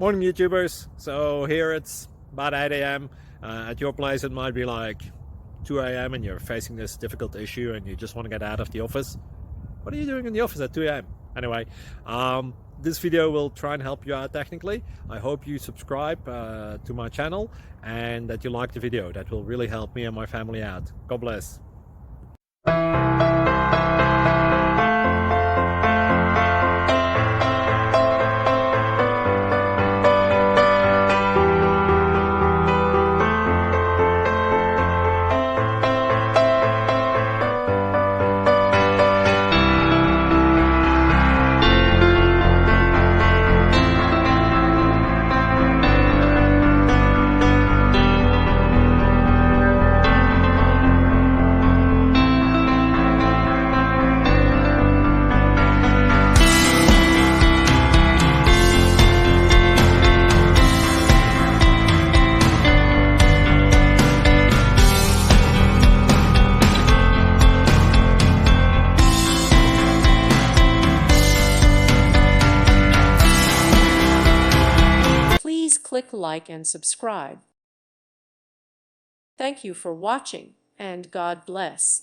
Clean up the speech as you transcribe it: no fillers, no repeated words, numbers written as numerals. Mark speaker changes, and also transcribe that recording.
Speaker 1: Morning YouTubers. So here it's about 8 a.m. At your place it might be like 2 a.m. and you're facing this difficult issue and you just want to get out of the office. What are you doing in the office at 2 a.m.? Anyway, this video will try and help you out technically. I hope you subscribe to my channel and that you like the video. That will really help me and my family out. God bless.
Speaker 2: Please click like and subscribe. Thank you for watching, and God bless.